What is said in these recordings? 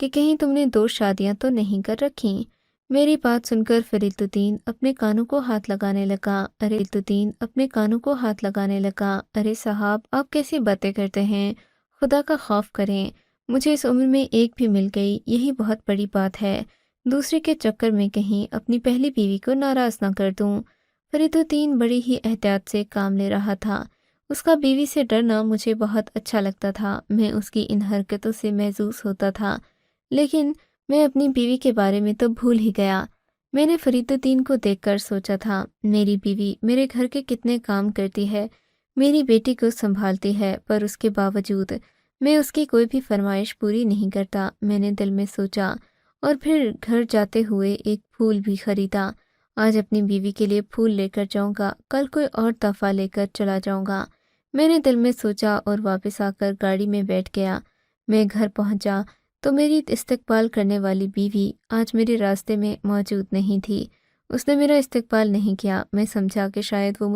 کہ کہیں تم نے 2 شادیاں تو نہیں کر رکھیں۔ میری بات سن کر فرید الدین اپنے کانوں کو ہاتھ لگانے لگا۔ ارے صاحب، آپ کیسی باتیں کرتے ہیں؟ خدا کا خوف کریں، مجھے اس عمر میں ایک بھی مل گئی، یہی بہت بڑی بات ہے۔ دوسرے کے چکر میں کہیں اپنی پہلی بیوی کو ناراض نہ کر دوں۔ فرید الدین بڑی ہی احتیاط سے کام لے رہا تھا۔ اس کا بیوی سے ڈرنا مجھے بہت اچھا لگتا تھا، میں اس کی ان حرکتوں سے محظوظ ہوتا تھا، لیکن میں اپنی بیوی کے بارے میں تو بھول ہی گیا۔ میں نے فرید الدین کو دیکھ کر سوچا تھا، میری بیوی میرے گھر کے کتنے کام کرتی ہے، میری بیٹی کو سنبھالتی ہے، پر اس کے باوجود میں اس کی کوئی بھی فرمائش پوری نہیں کرتا۔ میں نے دل میں سوچا اور پھر گھر جاتے ہوئے ایک پھول بھی خریدا۔ آج اپنی بیوی کے لیے پھول لے کر جاؤں گا، کل کوئی اور تحفہ لے کر چلا جاؤں گا، میں نے دل میں سوچا اور واپس آ کر گاڑی میں بیٹھ گیا۔ میں گھر پہنچا تو میری استقبال کرنے والی بیوی آج میرے راستے میں موجود نہیں تھی۔ اس نے میرا استقبال نہیں کیا۔ میں سمجھا کہ شاید وہ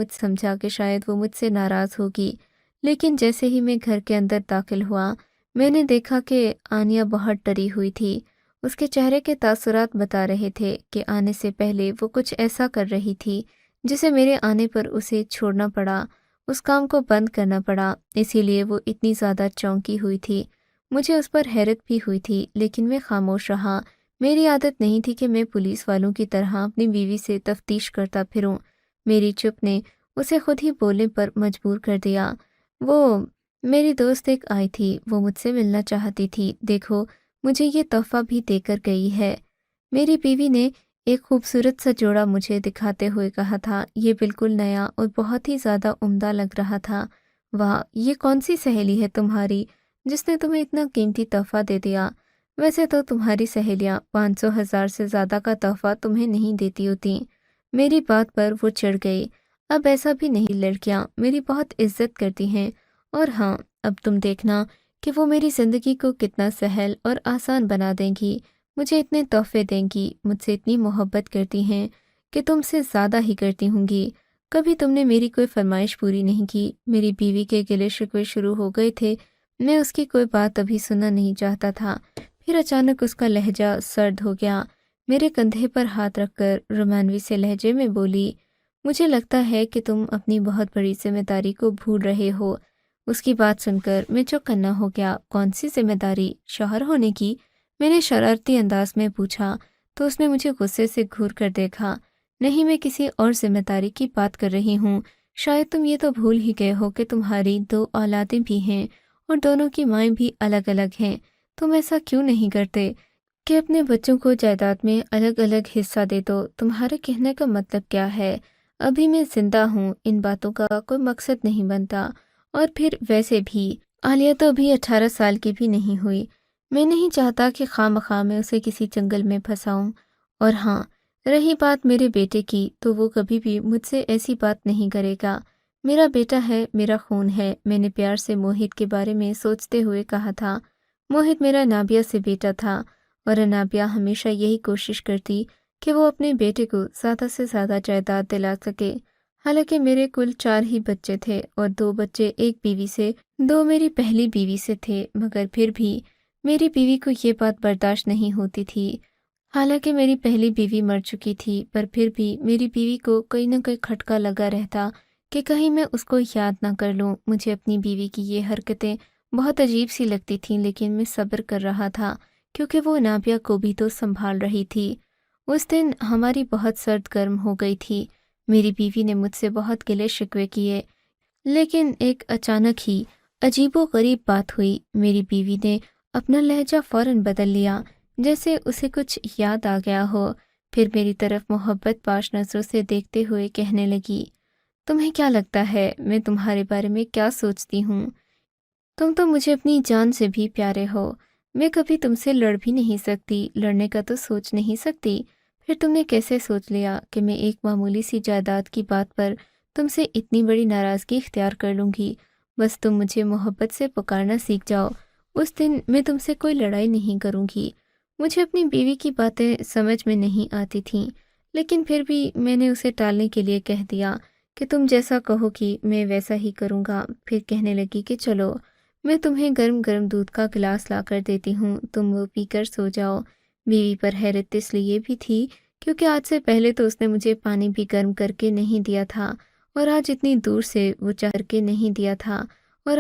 مجھ سے ناراض ہوگی، لیکن جیسے ہی میں گھر کے اندر داخل ہوا، میں نے دیکھا کہ آنیہ بہت ڈری ہوئی تھی۔ اس کے چہرے کے تاثرات بتا رہے تھے کہ آنے سے پہلے وہ کچھ ایسا کر رہی تھی جسے میرے آنے پر اسے چھوڑنا پڑا، اس کام کو بند کرنا پڑا، اسی لیے وہ اتنی زیادہ چونکی ہوئی تھی۔ مجھے اس پر حیرت بھی ہوئی تھی، لیکن میں خاموش رہا۔ میری عادت نہیں تھی کہ میں پولیس والوں کی طرح اپنی بیوی سے تفتیش کرتا پھروں۔ میری چپ نے اسے خود ہی بولنے پر مجبور کر دیا۔ وہ میری دوست ایک آئی تھی، وہ مجھ سے ملنا چاہتی تھی، دیکھو مجھے یہ تحفہ بھی دے کر گئی ہے۔ میری بیوی نے ایک خوبصورت سا جوڑا مجھے دکھاتے ہوئے کہا تھا، یہ بالکل نیا اور بہت ہی زیادہ عمدہ لگ رہا تھا۔ واہ، یہ کون سی سہیلی ہے تمہاری جس نے تمہیں اتنا قیمتی تحفہ دے دیا؟ ویسے تو تمہاری سہیلیاں 500,000 سے زیادہ کا تحفہ تمہیں نہیں دیتی ہوتی۔ میری بات پر وہ چڑھ گئی۔ اب ایسا بھی نہیں، لڑکیاں میری بہت عزت کرتی ہیں، اور ہاں، اب تم دیکھنا کہ وہ میری زندگی کو کتنا سہل اور آسان بنا دیں گی، مجھے اتنے تحفے دیں گی، مجھ سے اتنی محبت کرتی ہیں کہ تم سے زیادہ ہی کرتی ہوں گی۔ کبھی تم نے میری کوئی فرمائش پوری نہیں کی۔ میری بیوی کے گلے شکوے شروع ہو گئے تھے، میں اس کی کوئی بات ابھی سننا نہیں چاہتا تھا۔ پھر اچانک اس کا لہجہ سرد ہو گیا، میرے کندھے پر ہاتھ رکھ کر رومانوی سے لہجے میں بولی، مجھے لگتا ہے کہ تم اپنی بہت بڑی ذمہ داری کو بھول رہے ہو۔ اس کی بات سن کر میں چوکنا ہو گیا۔ کون سی ذمہ داری؟ شوہر ہونے کی؟ میں نے شرارتی انداز میں پوچھا تو اس نے مجھے غصے سے گھور کر دیکھا۔ نہیں، میں کسی اور ذمہ داری کی بات کر رہی ہوں۔ شاید تم یہ تو بھول ہی گئے ہو کہ تمہاری 2 اولادیں بھی ہیں اور دونوں کی مائیں بھی الگ الگ ہیں۔ تم ایسا کیوں نہیں کرتے کہ اپنے بچوں کو جائیداد میں الگ الگ حصہ دے دو؟ تمہارے کہنے کا مطلب کیا ہے؟ ابھی میں زندہ ہوں، ان باتوں کا کوئی مقصد نہیں بنتا، اور پھر ویسے بھی عالیہ تو ابھی 18 سال کی بھی نہیں ہوئی۔ میں نہیں چاہتا کہ خواہ مخواہ میں اسے کسی جنگل میں پھنساؤں۔ اور ہاں، رہی بات میرے بیٹے کی، تو وہ کبھی بھی مجھ سے ایسی بات نہیں کرے گا۔ میرا بیٹا ہے، میرا خون ہے۔ میں نے پیار سے موہت کے بارے میں سوچتے ہوئے کہا تھا۔ موہت میرا نابیہ سے بیٹا تھا، اور نابیہ ہمیشہ یہی کوشش کرتی کہ وہ اپنے بیٹے کو زیادہ سے زیادہ جائیداد دلا سکے۔ حالانکہ میرے کل 4 ہی بچے تھے، اور 2 بچے ایک بیوی سے، 2 میری پہلی بیوی سے تھے، مگر پھر بھی میری بیوی کو یہ بات برداشت نہیں ہوتی تھی۔ حالانکہ میری پہلی بیوی مر چکی تھی، پر پھر بھی میری بیوی کو کوئی نہ کوئی کھٹکا لگا رہتا کہ کہیں میں اس کو یاد نہ کر لوں۔ مجھے اپنی بیوی کی یہ حرکتیں بہت عجیب سی لگتی تھیں، لیکن میں صبر کر رہا تھا کیونکہ وہ نابیہ کو بھی تو سنبھال رہی تھی۔ اس دن ہماری بہت سرد گرم ہو گئی تھی۔ میری بیوی نے مجھ سے بہت گلے شکوے کیے، لیکن ایک اچانک ہی عجیب و غریب بات ہوئی۔ میری بیوی نے اپنا لہجہ فوراً بدل لیا، جیسے اسے کچھ یاد آ گیا ہو۔ پھر میری طرف محبت پاش نظروں سے دیکھتے ہوئے کہنے لگی، تمہیں کیا لگتا ہے میں تمہارے بارے میں کیا سوچتی ہوں؟ تم تو مجھے اپنی جان سے بھی پیارے ہو۔ میں کبھی تم سے لڑ بھی نہیں سکتی، لڑنے کا تو سوچ نہیں سکتی۔ پھر تم نے کیسے سوچ لیا کہ میں ایک معمولی سی جائیداد کی بات پر تم سے اتنی بڑی ناراضگی اختیار کر لوں گی؟ بس تم مجھے محبت سے پکارنا سیکھ جاؤ، اس دن میں تم سے کوئی لڑائی نہیں کروں گی۔ مجھے اپنی بیوی کی باتیں سمجھ میں نہیں آتی تھیں، لیکن پھر بھی میں نے اسے ٹالنے کے لیے کہہ دیا کہ تم جیسا کہو گی میں ویسا ہی کروں گا۔ پھر کہنے لگی کہ چلو میں تمہیں گرم گرم دودھ کا گلاس لا کر دیتی ہوں، تم وہ پی کر سو جاؤ۔ بیوی پر حیرت اس لیے بھی تھی کیونکہ آج سے پہلے تو اس نے مجھے پانی بھی گرم کر کے نہیں دیا تھا، اور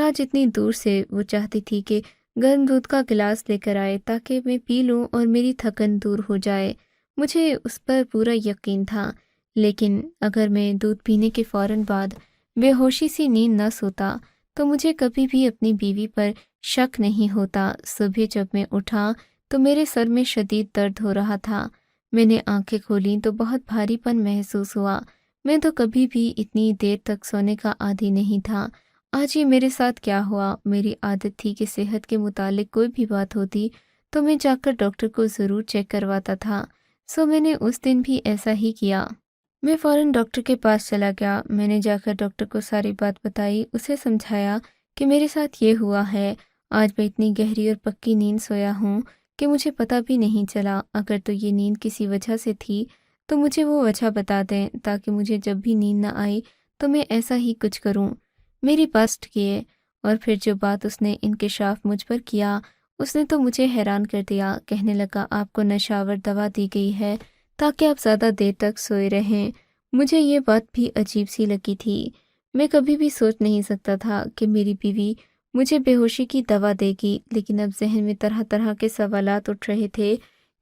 آج اتنی دور سے وہ چاہتی تھی کہ گرم دودھ کا گلاس لے کر آئے تاکہ میں پی لوں اور میری تھکن دور ہو جائے۔ مجھے اس پر پورا یقین تھا، لیکن اگر میں دودھ پینے کے فوراً بعد بے ہوشی سی نیند نہ سوتا تو مجھے کبھی بھی اپنی بیوی پر شک نہیں ہوتا۔ صبح جب میں اٹھا تو میرے سر میں شدید درد ہو رہا تھا۔ میں نے آنکھیں کھولیں تو بہت بھاری پن محسوس ہوا۔ میں تو کبھی بھی اتنی دیر تک سونے کا عادی نہیں تھا۔ آج یہ میرے ساتھ کیا ہوا؟ میری عادت تھی کہ صحت کے متعلق کوئی بھی بات ہوتی تو میں جا کر ڈاکٹر کو ضرور چیک کرواتا تھا، سو میں نے اس دن بھی ایسا ہی کیا۔ میں فوراً ڈاکٹر کے پاس چلا گیا۔ میں نے جا کر ڈاکٹر کو ساری بات بتائی، اسے سمجھایا کہ میرے ساتھ یہ ہوا ہے۔ آج میں اتنی گہری اور پکی نیند سویا ہوں کہ مجھے پتہ بھی نہیں چلا۔ اگر تو یہ نیند کسی وجہ سے تھی تو مجھے وہ وجہ بتا دیں تاکہ مجھے جب بھی نیند نہ آئی تو میں ایسا ہی کچھ کروں۔ میری پسٹ کیے، اور پھر جو بات اس نے انکشاف مجھ پر کیا اس نے تو مجھے حیران کر دیا۔ کہنے لگا، آپ کو نشاور دوا دی گئی ہے تاکہ آپ زیادہ دیر تک سوئے رہیں۔ مجھے یہ بات بھی عجیب سی لگی تھی۔ میں کبھی بھی سوچ نہیں سکتا تھا کہ میری بیوی مجھے بے ہوشی کی دوا دے گی، لیکن اب ذہن میں طرح طرح کے سوالات اٹھ رہے تھے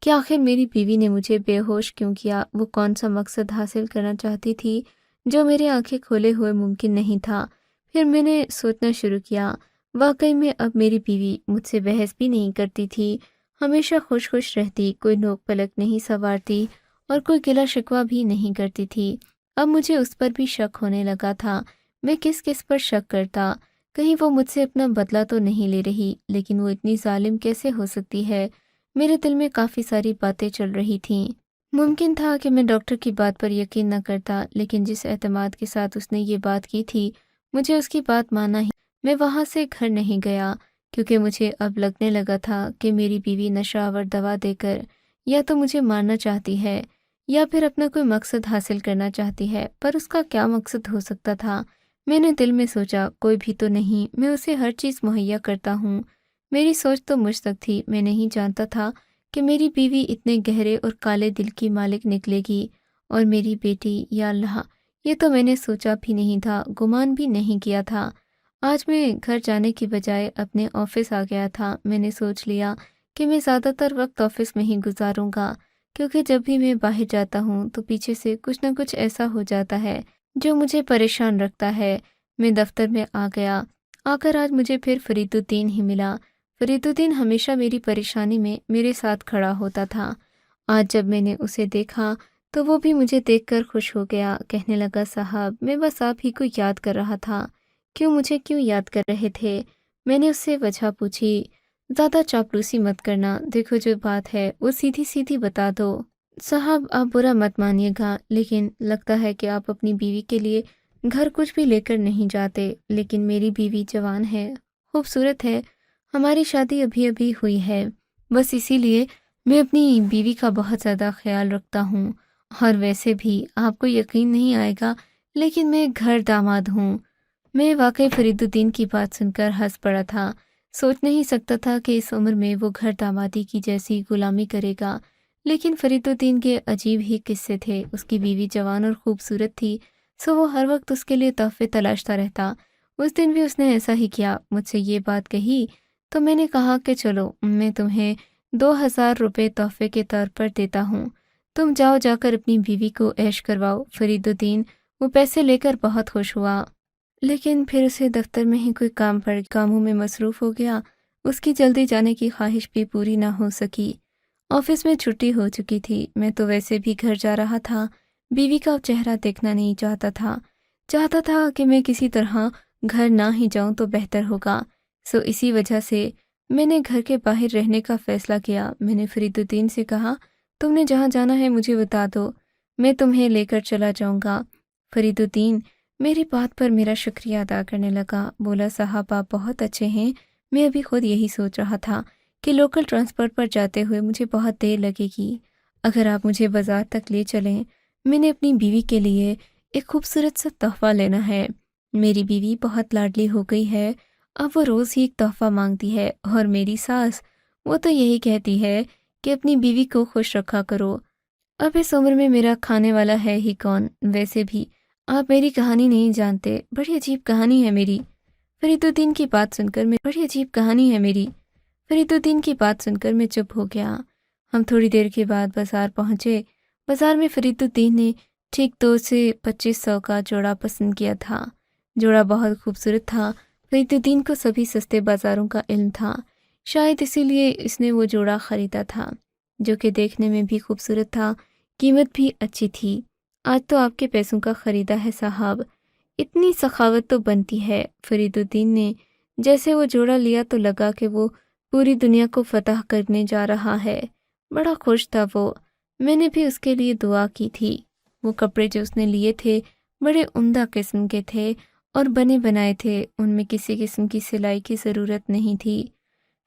کہ آخر میری بیوی نے مجھے بے ہوش کیوں کیا؟ وہ کون سا مقصد حاصل کرنا چاہتی تھی جو میرے آنکھیں کھولے ہوئے ممکن نہیں تھا؟ پھر میں نے سوچنا شروع کیا، واقعی میں اب میری بیوی مجھ سے بحث بھی نہیں کرتی تھی، ہمیشہ خوش خوش رہتی، کوئی نوک پلک نہیں سنوارتی اور کوئی گلا شکوہ بھی نہیں کرتی تھی۔ اب مجھے اس پر بھی شک ہونے لگا تھا۔ میں کس کس پر شک کرتا؟ کہیں وہ مجھ سے اپنا بدلہ تو نہیں لے رہی، لیکن وہ اتنی ظالم کیسے ہو سکتی ہے؟ میرے دل میں کافی ساری باتیں چل رہی تھیں۔ ممکن تھا کہ میں ڈاکٹر کی بات پر یقین نہ کرتا، لیکن جس اعتماد کے ساتھ اس نے یہ بات کی تھی مجھے اس کی بات ماننا ہی۔ میں وہاں سے گھر نہیں گیا کیونکہ مجھے اب لگنے لگا تھا کہ میری بیوی نشہ آور دوا دے کر یا تو مجھے مارنا چاہتی ہے یا پھر اپنا کوئی مقصد حاصل کرنا چاہتی ہے۔ پر اس کا کیا مقصد ہو سکتا تھا؟ میں نے دل میں سوچا، کوئی بھی تو نہیں، میں اسے ہر چیز مہیا کرتا ہوں۔ میری سوچ تو مجھ تک تھی، میں نہیں جانتا تھا کہ میری بیوی اتنے گہرے اور کالے دل کی مالک نکلے گی۔ اور میری بیٹی، یا اللہ، یہ تو میں نے سوچا بھی نہیں تھا، گمان بھی نہیں کیا تھا۔ آج میں گھر جانے کی بجائے اپنے آفس آ گیا تھا۔ میں نے سوچ لیا کہ میں زیادہ تر وقت آفس میں ہی گزاروں گا، کیونکہ جب بھی میں باہر جاتا ہوں تو پیچھے سے کچھ نہ کچھ ایسا ہو جاتا ہے جو مجھے پریشان رکھتا ہے۔ میں دفتر میں آ گیا۔ آ کر آج مجھے پھر فرید الدین ہی ملا۔ فرید الدین ہمیشہ میری پریشانی میں میرے ساتھ کھڑا ہوتا تھا۔ آج جب میں نے اسے دیکھا تو وہ بھی مجھے دیکھ کر خوش ہو گیا۔ کہنے لگا، صاحب، میں بس آپ ہی کو یاد کر رہا تھا۔ مجھے کیوں یاد کر رہے تھے؟ میں نے اس سے وجہ پوچھی۔ زیادہ چاپلوسی مت کرنا، دیکھو جو بات ہے وہ سیدھی سیدھی بتا دو۔ صاحب، آپ برا مت مانیے گا، لیکن لگتا ہے کہ آپ اپنی بیوی کے لیے گھر کچھ بھی لے کر نہیں جاتے۔ لیکن میری بیوی جوان ہے، خوبصورت ہے، ہماری شادی ابھی ابھی ہوئی ہے، بس اسی لیے میں اپنی بیوی کا بہت زیادہ خیال رکھتا ہوں۔ اور ویسے بھی آپ کو یقین نہیں آئے گا، لیکن میں گھر داماد ہوں۔ میں واقعی فرید الدین کی بات سن کر ہنس پڑا تھا۔ سوچ نہیں سکتا تھا کہ اس عمر میں وہ گھر دامادی کی جیسی غلامی کرے گا، لیکن فرید الدین کے عجیب ہی قصے تھے۔ اس کی بیوی جوان اور خوبصورت تھی، سو وہ ہر وقت اس کے لیے تحفے تلاشتا رہتا۔ اس دن بھی اس نے ایسا ہی کیا، مجھ سے یہ بات کہی تو میں نے کہا کہ چلو، میں تمہیں 2000 روپے تحفے کے طور پر دیتا ہوں، تم جاؤ، جا کر اپنی بیوی کو عیش کرواؤ۔ فرید الدین وہ پیسے لے کر بہت خوش ہوا، لیکن پھر اسے دفتر میں ہی کوئی کام پڑ، کاموں میں مصروف ہو گیا۔ اس کی جلدی جانے کی خواہش بھی پوری نہ ہو سکی۔ آفس میں چھٹی ہو چکی تھی، میں تو ویسے بھی گھر جا رہا تھا، بیوی کا چہرہ دیکھنا نہیں چاہتا تھا کہ میں کسی طرح گھر نہ ہی جاؤں تو بہتر ہوگا، سو اسی وجہ سے میں نے گھر کے باہر رہنے کا فیصلہ کیا۔ میں نے فرید الدین سے کہا، تم نے جہاں جانا ہے مجھے بتا دو، میں تمہیں لے کر چلا جاؤں گا۔ فرید الدین میری بات پر میرا شکریہ ادا کرنے لگا، بولا، صاحب آپ بہت اچھے ہیں، میں ابھی خود یہی سوچ رہا تھا کہ لوکل ٹرانسپورٹ پر جاتے ہوئے مجھے بہت دیر لگے گی، اگر آپ مجھے بازار تک لے چلیں، میں نے اپنی بیوی کے لیے ایک خوبصورت سا تحفہ لینا ہے۔ میری بیوی بہت لاڈلی ہو گئی ہے، اب وہ روز ہی ایک تحفہ مانگتی ہے، اور میری ساس وہ تو یہی کہتی ہے کہ اپنی بیوی کو خوش رکھا کرو۔ اب اس عمر میں میرا کھانے والا ہے ہی کون؟ ویسے بھی آپ میری کہانی نہیں جانتے، بڑی عجیب کہانی ہے میری۔ فرید الدین کی بات سن کر میں چپ ہو گیا۔ ہم تھوڑی دیر کے بعد بازار پہنچے۔ بازار میں فرید الدین نے ٹھیک 2 سے 2500 کا جوڑا پسند کیا تھا۔ جوڑا بہت خوبصورت تھا۔ فرید الدین کو سبھی سستے بازاروں کا علم تھا، شاید اسی لیے اس نے وہ جوڑا خریدا تھا، جو کہ دیکھنے میں بھی خوبصورت تھا، قیمت بھی اچھی تھی۔ آج تو آپ کے پیسوں کا خریدا ہے صاحب، اتنی سخاوت تو بنتی ہے۔ فرید الدین نے جیسے وہ جوڑا لیا تو لگا کہ وہ پوری دنیا کو فتح کرنے جا رہا ہے۔ بڑا خوش تھا وہ، میں نے بھی اس کے لیے دعا کی تھی۔ وہ کپڑے جو اس نے لیے تھے بڑے عمدہ قسم کے تھے اور بنے بنائے تھے، ان میں کسی قسم کی سلائی کی ضرورت نہیں تھی۔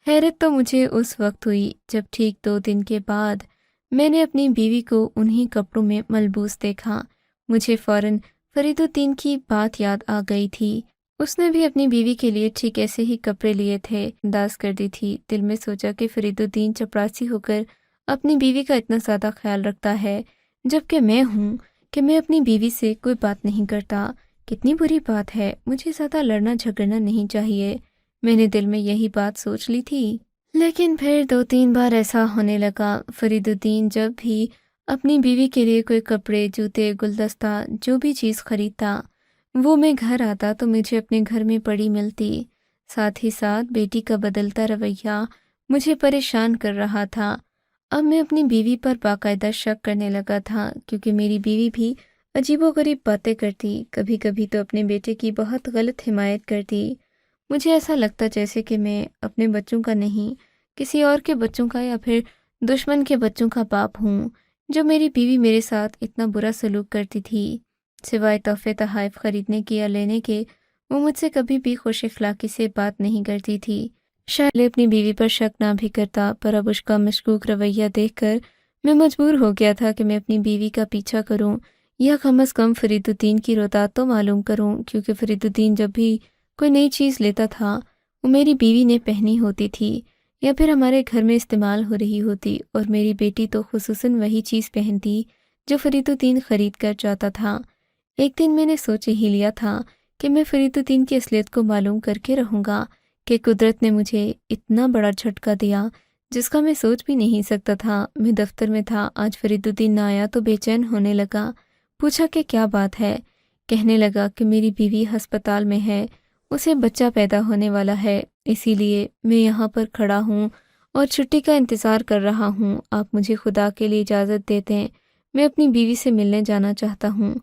حیرت تو مجھے اس وقت ہوئی جب ٹھیک 2 دن کے بعد میں نے اپنی بیوی کو انہی کپڑوں میں ملبوس دیکھا۔ مجھے فوراً فرید الدین کی بات یاد آ گئی تھی، اس نے بھی اپنی بیوی کے لیے ٹھیک ایسے ہی کپڑے لیے تھے، انداز کر دی تھی۔ دل میں سوچا کہ فرید الدین چپراسی ہو کر اپنی بیوی کا اتنا زیادہ خیال رکھتا ہے، جبکہ میں ہوں کہ میں اپنی بیوی سے کوئی بات نہیں کرتا۔ کتنی بری بات ہے، مجھے زیادہ لڑنا جھگڑنا نہیں چاہیے، میں نے دل میں یہی بات سوچ لی تھی۔ لیکن پھر 2-3 بار ایسا ہونے لگا، فرید الدین جب بھی اپنی بیوی کے لیے کوئی کپڑے، جوتے، گلدستہ، جو بھی چیز خریدتا، وہ میں گھر آتا تو مجھے اپنے گھر میں پڑی ملتی۔ ساتھ ہی ساتھ بیٹی کا بدلتا رویہ مجھے پریشان کر رہا تھا۔ اب میں اپنی بیوی پر باقاعدہ شک کرنے لگا تھا، کیونکہ میری بیوی بھی عجیب و غریب باتیں کرتی، کبھی کبھی تو اپنے بیٹے کی بہت غلط حمایت کرتی۔ مجھے ایسا لگتا جیسے کہ میں اپنے بچوں کا نہیں، کسی اور کے بچوں کا یا پھر دشمن کے بچوں کا باپ ہوں، جو میری بیوی میرے ساتھ اتنا برا سلوک کرتی تھی۔ سوائے تحفے تحائف خریدنے کے یا لینے کے، وہ مجھ سے کبھی بھی خوش اخلاقی سے بات نہیں کرتی تھی۔ شاید اپنی بیوی پر شک نہ بھی کرتا، پر اب اس کا مشکوک رویہ دیکھ کر میں مجبور ہو گیا تھا کہ میں اپنی بیوی کا پیچھا کروں، یا کم از کم فرید الدین کی روتات تو معلوم کروں، کیونکہ فرید الدین جب بھی کوئی نئی چیز لیتا تھا وہ میری بیوی نے پہنی ہوتی تھی، یا پھر ہمارے گھر میں استعمال ہو رہی ہوتی، اور میری بیٹی تو خصوصاً وہی چیز پہنتی جو فرید الدین خرید کر جاتا تھا۔ ایک دن میں نے سوچ ہی لیا تھا کہ میں فرید الدین کی اصلیت کو معلوم کر کے رہوں گا، کہ قدرت نے مجھے اتنا بڑا جھٹکا دیا جس کا میں سوچ بھی نہیں سکتا تھا۔ میں دفتر میں تھا، آج فرید الدین نہ آیا تو بے چین ہونے لگا۔ پوچھا کہ کیا بات ہے؟ کہنے لگا کہ میری بیوی ہسپتال میں ہے، اسے بچہ پیدا ہونے والا ہے، اسی لیے میں یہاں پر کھڑا ہوں اور چھٹی کا انتظار کر رہا ہوں۔ آپ مجھے خدا کے لیے اجازت دیتے ہیں، میں اپنی بیوی سے ملنے جانا چاہتا ہوں۔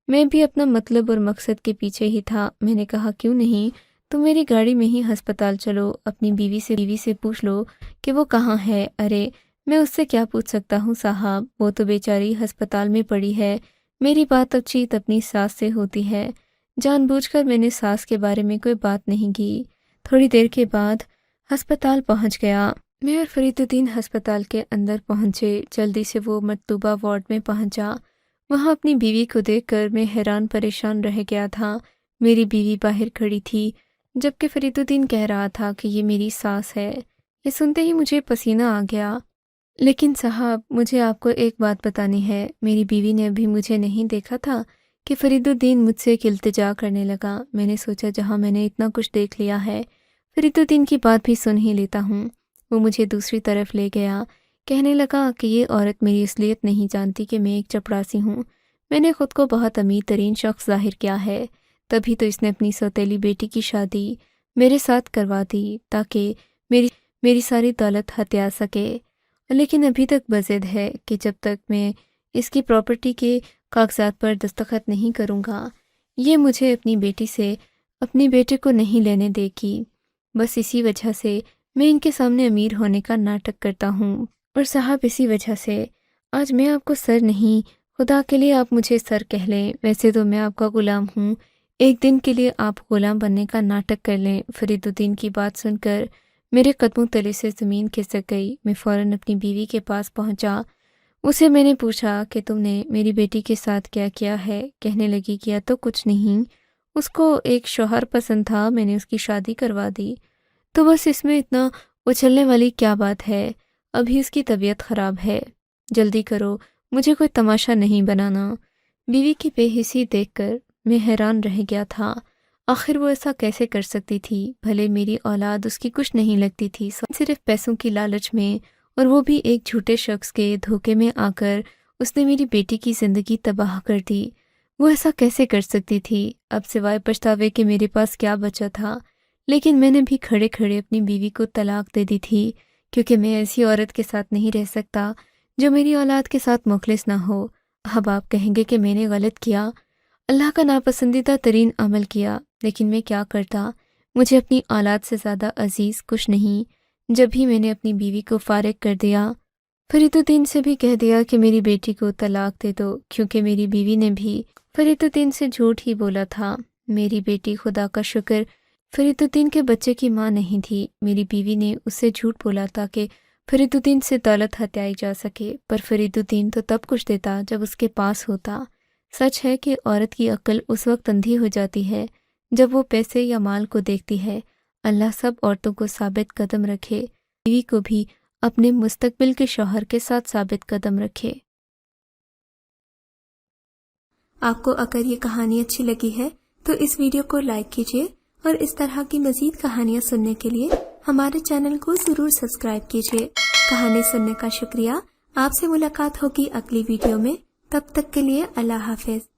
میں بھی اپنا مطلب اور مقصد کے پیچھے ہی تھا۔ میں نے کہا کیوں نہیں، تم میری گاڑی میں ہی ہسپتال چلو، اپنی بیوی سے پوچھ لو کہ وہ کہاں ہے۔ ارے میں اس سے کیا پوچھ سکتا ہوں صاحب، وہ تو بیچاری ہسپتال میں پڑی ہے، میری بات اب چیت اپنی ساس سے ہوتی ہے۔ جان بوجھ کر میں نے ساس کے بارے میں کوئی بات نہیں کی۔ تھوڑی دیر کے بعد ہسپتال پہنچ گیا۔ میں اور فرید الدین ہسپتال کے اندر پہنچے۔ جلدی سے وہ مطلوبہ وارڈ میں پہنچا۔ وہاں اپنی بیوی کو دیکھ کر میں حیران پریشان رہ گیا تھا۔ میری بیوی باہر کھڑی تھی، جبکہ فرید الدین کہہ رہا تھا کہ یہ میری ساس ہے۔ یہ سنتے ہی مجھے پسینہ آ گیا۔ لیکن صاحب، مجھے آپ کو ایک بات بتانی ہے، میری بیوی نے ابھی مجھے نہیں دیکھا تھا کہ فرید الدین مجھ سے ایک التجا کرنے لگا۔ میں نے سوچا جہاں میں نے اتنا کچھ دیکھ لیا ہے، فرید الدین کی بات بھی سن ہی لیتا ہوں۔ وہ مجھے دوسری طرف لے گیا، کہنے لگا کہ یہ عورت میری اصلیت نہیں جانتی کہ میں ایک چپڑاسی ہوں۔ میں نے خود کو بہت امیر ترین شخص ظاہر کیا ہے، تبھی تو اس نے اپنی سوتیلی بیٹی کی شادی میرے ساتھ کروا دی تاکہ میری ساری دولت ہتھیا سکے۔ لیکن ابھی تک بضد ہے کہ جب تک میں اس کی پراپرٹی کے کاغذات پر دستخط نہیں کروں گا، یہ مجھے اپنی بیٹی سے اپنے بیٹے کو نہیں لینے دے گی۔ بس اسی وجہ سے میں ان کے سامنے امیر ہونے کا ناٹک کرتا ہوں، اور صاحب اسی وجہ سے آج میں آپ کو سر نہیں، خدا کے لیے آپ مجھے سر کہہ لیں۔ ویسے تو میں آپ کا غلام ہوں، ایک دن کے لیے آپ غلام بننے کا ناٹک کر لیں۔ فرید الدین کی بات سن کر میرے قدموں تلے سے زمین کھسک گئی۔ میں فوراً اپنی بیوی کے پاس پہنچا۔ اسے میں نے پوچھا کہ تم نے میری بیٹی کے ساتھ کیا کیا ہے؟ کہنے لگی کیا تو کچھ نہیں، اس کو ایک شوہر پسند تھا، میں نے اس کی شادی کروا دی، تو بس اس میں اتنا اچھلنے والی کیا بات ہے؟ ابھی اس کی طبیعت خراب ہے، جلدی کرو، مجھے کوئی تماشا نہیں بنانا۔ بیوی کی بے حسی دیکھ کر میں حیران رہ گیا تھا، آخر وہ ایسا کیسے کر سکتی تھی؟ بھلے میری اولاد اس کی کچھ نہیں لگتی تھی، صرف پیسوں کی لالچ میں، اور وہ بھی ایک جھوٹے شخص کے دھوکے میں آ کر اس نے میری بیٹی کی زندگی تباہ کر دی۔ وہ ایسا کیسے کر سکتی تھی؟ اب سوائے پچھتاوے کہ میرے پاس کیا بچا تھا؟ لیکن میں نے بھی کھڑے کھڑے اپنی بیوی کو طلاق دے دی تھی، کیونکہ میں ایسی عورت کے ساتھ نہیں رہ سکتا جو میری اولاد کے ساتھ مخلص نہ ہو۔ اب آپ کہیں گے کہ میں نے غلط کیا، اللہ کا ناپسندیدہ ترین عمل کیا، لیکن میں کیا کرتا؟ مجھے اپنی اولاد سے زیادہ عزیز کچھ نہیں۔ جب بھی میں نے اپنی بیوی کو فارغ کر دیا، فرید الدین سے بھی کہہ دیا کہ میری بیٹی کو طلاق دے دو، کیونکہ میری بیوی نے بھی فرید الدین سے جھوٹ ہی بولا تھا۔ میری بیٹی خدا کا شکر فرید الدین کے بچے کی ماں نہیں تھی۔ میری بیوی نے اس سے جھوٹ بولا تاکہ فرید الدین سے دولت ہتھیائی جا سکے، پر فرید الدین تو تب کچھ دیتا جب اس کے پاس ہوتا۔ سچ ہے کہ عورت کی عقل اس وقت اندھی ہو جاتی ہے جب وہ پیسے یا مال کو دیکھتی ہے۔ اللہ سب عورتوں کو ثابت قدم رکھے، بیوی کو بھی اپنے مستقبل کے شوہر کے ساتھ ثابت قدم رکھے۔ آپ کو اگر یہ کہانی اچھی لگی ہے تو اس ویڈیو کو لائک کیجیے، اور اس طرح کی مزید کہانیاں سننے کے لیے ہمارے چینل کو ضرور سبسکرائب کیجیے۔ کہانی سننے کا شکریہ۔ آپ سے ملاقات ہوگی اگلی ویڈیو میں، تب تک کے لیے اللہ حافظ۔